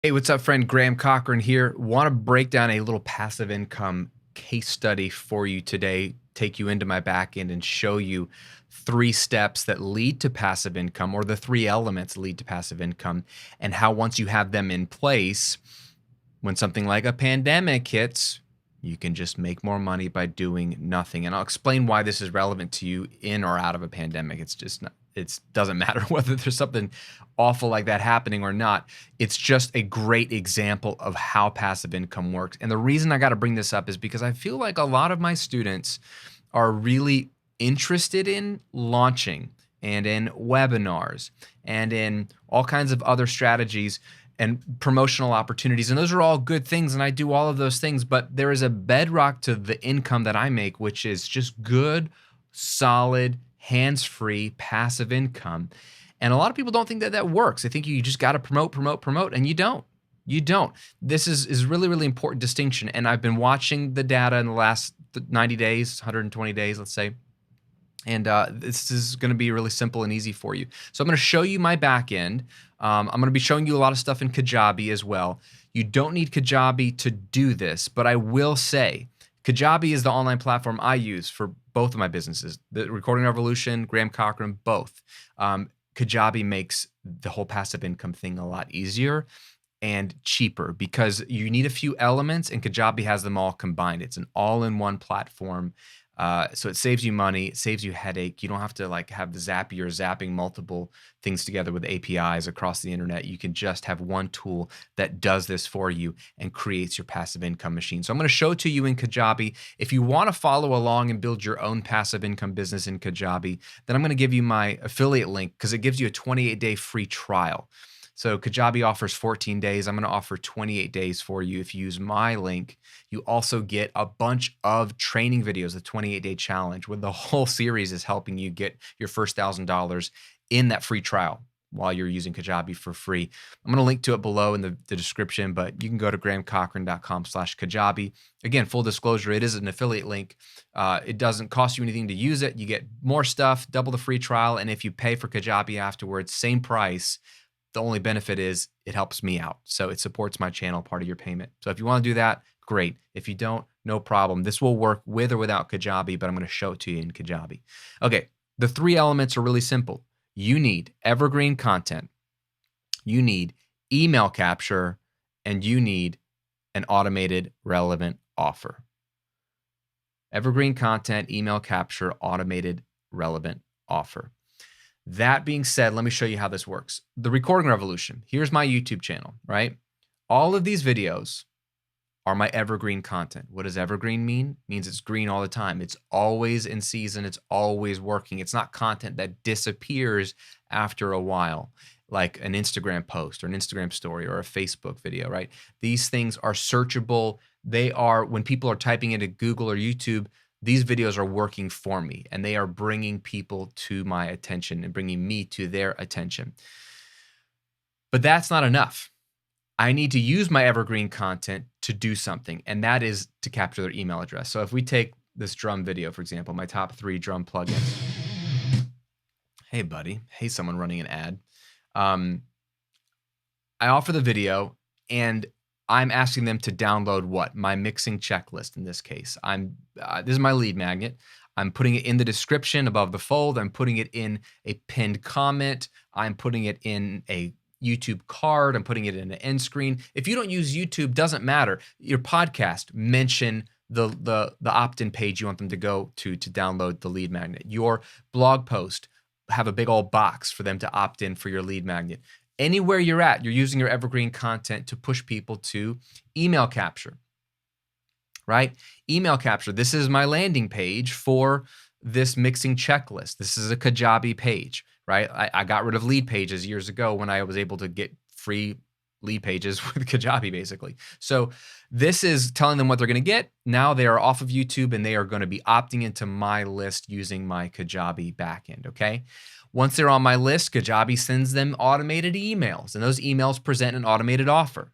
Hey, what's up, friend? Graham Cochrane here. Want to break down a little passive income case study for you today, take you into my back end and show you 3 steps that lead to passive income, or the 3 elements lead to passive income, and how once you have them in place, when something like a pandemic hits, you can just make more money by doing nothing. And I'll explain why this is relevant to you in or out of a pandemic. It's just not, it doesn't matter whether there's something awful like that happening or not. It's just a great example of how passive income works. And the reason I got to bring this up is because I feel like a lot of my students are really interested in launching and in webinars and in all kinds of other strategies and promotional opportunities. And those are all good things. And I do all of those things, but there is a bedrock to the income that I make, which is just good, solid, hands-free, passive income. And a lot of people don't think that that works. They think you just got to promote, promote, promote, and you don't. You don't. This is really, really important distinction. And I've been watching the data in the last 90 days, 120 days, let's say. And this is going to be really simple and easy for you. So I'm going to show you my back end. I'm going to be showing you a lot of stuff in Kajabi as well. You don't need Kajabi to do this, but I will say Kajabi is the online platform I use for both of my businesses, the Recording Revolution, Graham Cochrane, both. Kajabi makes the whole passive income thing a lot easier and cheaper because you need a few elements, and Kajabi has them all combined. It's an all-in-one platform. So it saves you money, it saves you headache. You don't have to like have the Zapier zapping multiple things together with APIs across the internet. You can just have one tool that does this for you and creates your passive income machine. So I'm going to show it to you in Kajabi. If you want to follow along and build your own passive income business in Kajabi, then I'm going to give you my affiliate link because it gives you a 28-day free trial. So Kajabi offers 14 days. I'm going to offer 28 days for you. If you use my link, you also get a bunch of training videos, the 28-day challenge, where the whole series is helping you get your first $1,000 in that free trial while you're using Kajabi for free. I'm going to link to it below in the description, but you can go to grahamcochrane.com/Kajabi. Again, full disclosure, it is an affiliate link. It doesn't cost you anything to use it. You get more stuff, double the free trial, and if you pay for Kajabi afterwards, same price. The only benefit is it helps me out. So it supports my channel, part of your payment. So if you want to do that, great. If you don't, no problem. This will work with or without Kajabi, but I'm going to show it to you in Kajabi. Okay, the 3 elements are really simple. You need evergreen content, you need email capture, and you need an automated relevant offer. Evergreen content, email capture, automated relevant offer. That being said, let me show you how this works. The Recording Revolution. Here's my YouTube channel, right? All of these videos are my evergreen content. What does evergreen mean? It means it's green all the time. It's always in season. It's always working. It's not content that disappears after a while, like an Instagram post or an Instagram story or a Facebook video, right? These things are searchable. They are, when people are typing into Google or YouTube, these videos are working for me and they are bringing people to my attention and bringing me to their attention. But that's not enough. I need to use my evergreen content to do something, and that is to capture their email address. So if we take this drum video, for example, my top 3 drum plugins. Hey, buddy. Hey, someone running an ad. I offer the video and I'm asking them to download what? My mixing checklist in this case. This is my lead magnet. I'm putting it in the description above the fold. I'm putting it in a pinned comment. I'm putting it in a YouTube card. I'm putting it in an end screen. If you don't use YouTube, doesn't matter. Your podcast, mention the opt-in page you want them to go to download the lead magnet. Your blog post, have a big old box for them to opt in for your lead magnet. Anywhere you're at, you're using your evergreen content to push people to email capture, right? Email capture. This is my landing page for this mixing checklist. This is a Kajabi page, right? I got rid of lead pages years ago when I was able to get free lead pages with Kajabi, basically. So this is telling them what they're going to get. Now they are off of YouTube and they are going to be opting into my list using my Kajabi backend, okay? Once they're on my list, Kajabi sends them automated emails, and those emails present an automated offer,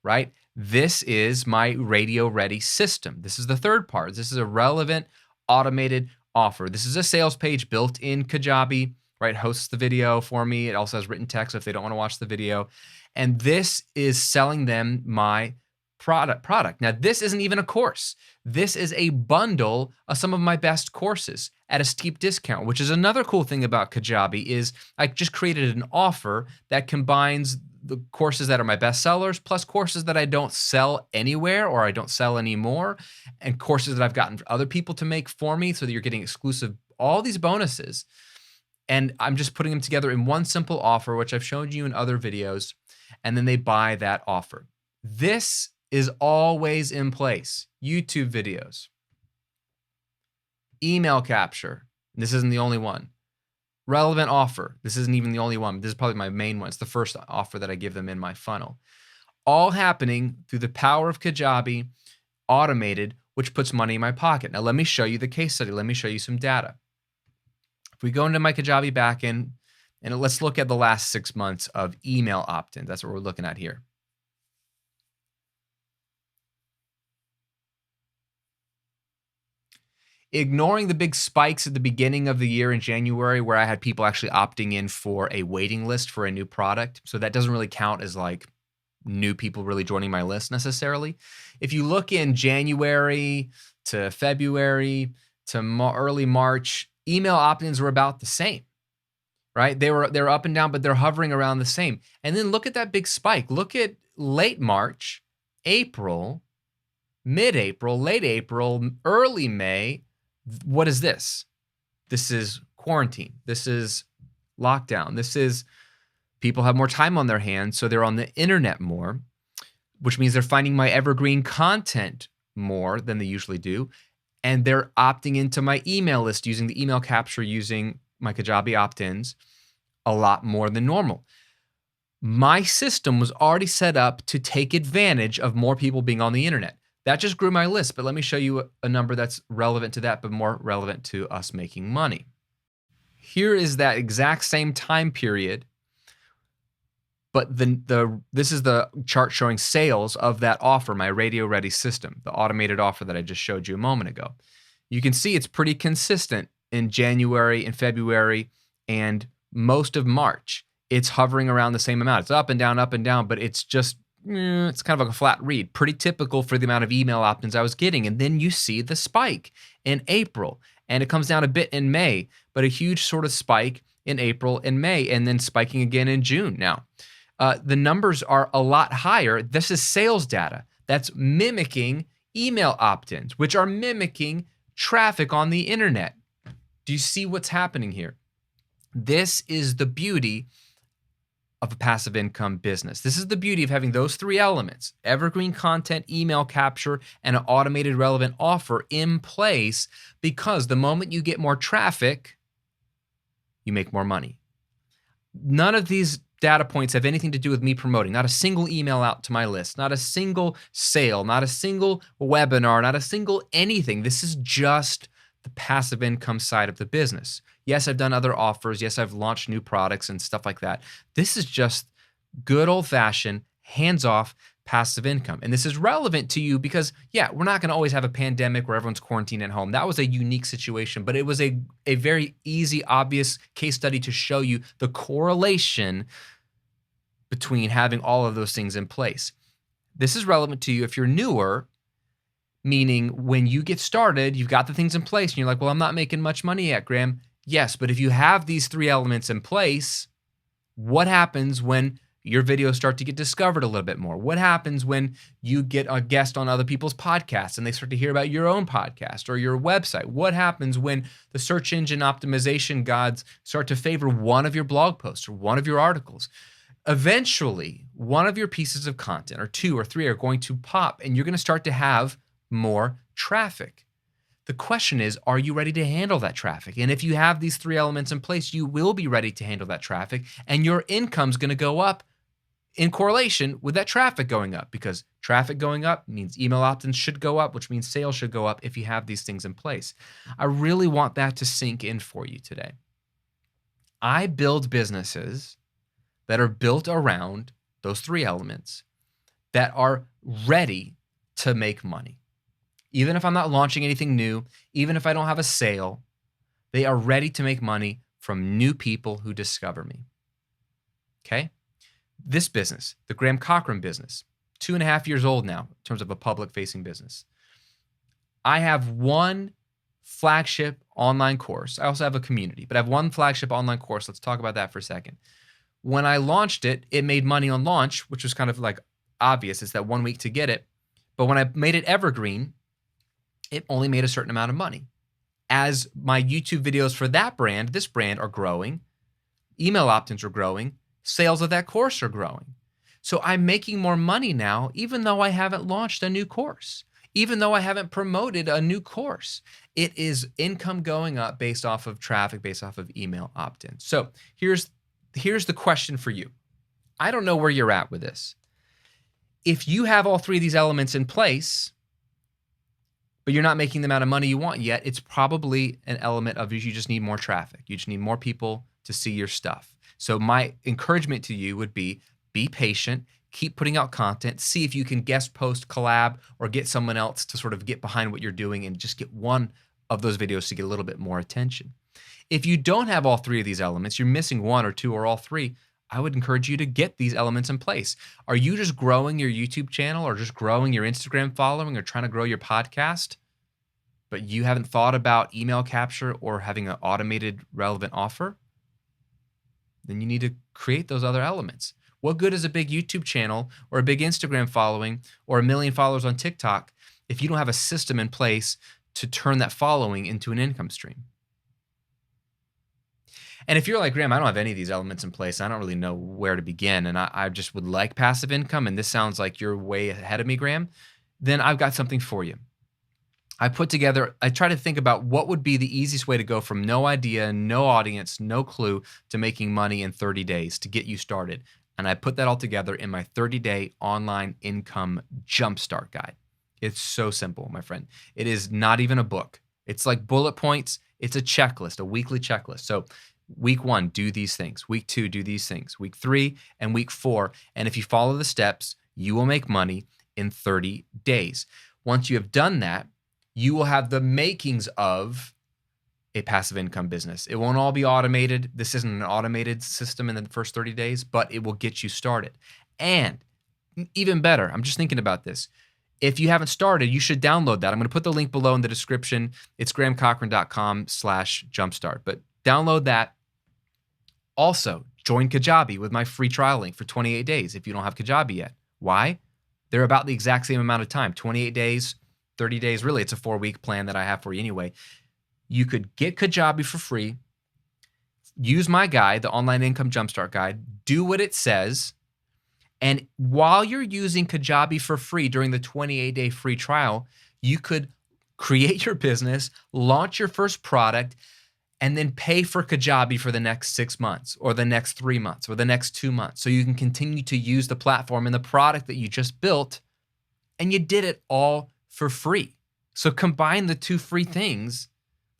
right? This is my radio-ready system. This is the third part. This is a relevant automated offer. This is a sales page built in Kajabi, right? Hosts the video for me. It also has written text if they don't want to watch the video. And this is selling them my product. Now, this isn't even a course. This is a bundle of some of my best courses at a steep discount, which is another cool thing about Kajabi is I just created an offer that combines the courses that are my best sellers plus courses that I don't sell anywhere or I don't sell anymore, and courses that I've gotten other people to make for me so that you're getting exclusive, all these bonuses. And I'm just putting them together in one simple offer, which I've shown you in other videos, and then they buy that offer. This is always in place. YouTube videos, email capture. This isn't the only one. Relevant offer. This isn't even the only one. This is probably my main one. It's the first offer that I give them in my funnel. All happening through the power of Kajabi, automated, which puts money in my pocket. Now, let me show you the case study. Let me show you some data. If we go into my Kajabi backend, and let's look at the last 6 months of email opt-ins. That's what we're looking at here. Ignoring the big spikes at the beginning of the year in January where I had people actually opting in for a waiting list for a new product. So that doesn't really count as like new people really joining my list necessarily. If you look in January to February to early March, email opt-ins were about the same, right? They're up and down, but they're hovering around the same. And then look at that big spike. Look at late March, April, mid-April, late April, early May. What is this? This is quarantine. This is lockdown. This is people have more time on their hands, so they're on the internet more, which means they're finding my evergreen content more than they usually do. And they're opting into my email list using the email capture, using my Kajabi opt-ins a lot more than normal. My system was already set up to take advantage of more people being on the internet. That just grew my list, but let me show you a number that's relevant to that, but more relevant to us making money. Here is that exact same time period, but this is the chart showing sales of that offer, my radio ready system, the automated offer that I just showed you a moment ago. You can see it's pretty consistent in January and February and most of March. It's hovering around the same amount. It's up and down, but it's just it's kind of like a flat read, pretty typical for the amount of email opt-ins I was getting. And then you see the spike in April, and it comes down a bit in May, but a huge sort of spike in April and May, and then spiking again in June. Now, the numbers are a lot higher. This is sales data that's mimicking email opt-ins, which are mimicking traffic on the internet. Do you see what's happening here? This is the beauty of a passive income business. This is the beauty of having those three elements: evergreen content, email capture, and an automated relevant offer in place, because the moment you get more traffic, you make more money. None of these data points have anything to do with me promoting. Not a single email out to my list, not a single sale, not a single webinar, not a single anything. This is just the passive income side of the business. Yes, I've done other offers. Yes, I've launched new products and stuff like that. This is just good old-fashioned, hands-off passive income. And this is relevant to you because, yeah, we're not going to always have a pandemic where everyone's quarantined at home. That was a unique situation, but it was a very easy, obvious case study to show you the correlation between having all of those things in place. This is relevant to you if you're newer, meaning when you get started, you've got the things in place and you're like, well, I'm not making much money yet, Graham. Yes, but if you have these three elements in place, what happens when your videos start to get discovered a little bit more? What happens when you get a guest on other people's podcasts and they start to hear about your own podcast or your website? What happens when the search engine optimization gods start to favor one of your blog posts or one of your articles? Eventually, one of your pieces of content or two or three are going to pop and you're going to start to have more traffic. The question is, are you ready to handle that traffic? And if you have these three elements in place, you will be ready to handle that traffic, and your income's going to go up in correlation with that traffic going up, because traffic going up means email opt-ins should go up, which means sales should go up if you have these things in place. I really want that to sink in for you today. I build businesses that are built around those three elements that are ready to make money. Even if I'm not launching anything new, even if I don't have a sale, they are ready to make money from new people who discover me. Okay? This business, the Graham Cochrane business, 2.5 years old now in terms of a public-facing business. I have one flagship online course. I also have a community, but I have one flagship online course. Let's talk about that for a second. When I launched it, it made money on launch, which was kind of like obvious. It's that 1 week to get it. But when I made it evergreen, it only made a certain amount of money. As my YouTube videos for that brand, this brand, are growing, email opt-ins are growing, sales of that course are growing. So I'm making more money now, even though I haven't launched a new course, even though I haven't promoted a new course. It is income going up based off of traffic, based off of email opt-ins. So here's the question for you. I don't know where you're at with this. If you have all three of these elements in place, but you're not making the amount of money you want yet, it's probably an element of you just need more traffic. You just need more people to see your stuff. So my encouragement to you would be patient, keep putting out content, see if you can guest post, collab, or get someone else to sort of get behind what you're doing and just get one of those videos to get a little bit more attention. If you don't have all three of these elements, you're missing one or two or all three, I would encourage you to get these elements in place. Are you just growing your YouTube channel or just growing your Instagram following or trying to grow your podcast, but you haven't thought about email capture or having an automated relevant offer? Then you need to create those other elements. What good is a big YouTube channel or a big Instagram following or 1 million followers on TikTok if you don't have a system in place to turn that following into an income stream? And if you're like, Graham, I don't have any of these elements in place, I don't really know where to begin, and I just would like passive income, and this sounds like you're way ahead of me, Graham, then I've got something for you. I try to think about what would be the easiest way to go from no idea, no audience, no clue to making money in 30 days to get you started. And I put that all together in my 30-day online income jumpstart guide. It's so simple, my friend. It is not even a book. It's like bullet points. It's a checklist, a weekly checklist. So week 1, do these things. Week 2, do these things. Week 3 and week 4. And if you follow the steps, you will make money in 30 days. Once you have done that, you will have the makings of a passive income business. It won't all be automated. This isn't an automated system in the first 30 days, but it will get you started. And even better, I'm just thinking about this. If you haven't started, you should download that. I'm going to put the link below in the description. It's grahamcochrane.com/jumpstart. But download that. Also, join Kajabi with my free trial link for 28 days if you don't have Kajabi yet. Why? They're about the exact same amount of time, 28 days, 30 days. Really, it's a 4-week plan that I have for you anyway. You could get Kajabi for free, use my guide, the Online Income Jumpstart Guide, do what it says, and while you're using Kajabi for free during the 28-day free trial, you could create your business, launch your first product, and then pay for Kajabi for the next 6 months or the next 3 months or the next 2 months so you can continue to use the platform and the product that you just built, and you did it all for free. So combine the two free things.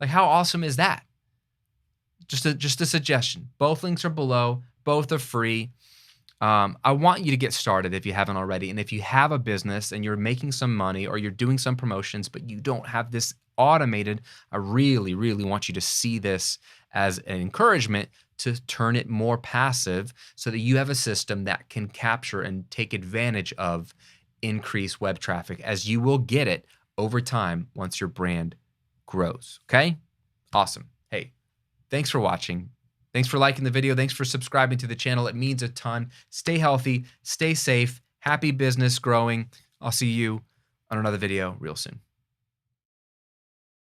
Like, how awesome is that? Just a suggestion. Both links are below. Both are free. I want you to get started if you haven't already. And if you have a business and you're making some money or you're doing some promotions, but you don't have this automated, I really, really want you to see this as an encouragement to turn it more passive so that you have a system that can capture and take advantage of increased web traffic, as you will get it over time once your brand grows. Okay? Awesome. Hey, thanks for watching. Thanks for liking the video. Thanks for subscribing to the channel. It means a ton. Stay healthy, stay safe, happy business growing. I'll see you on another video real soon.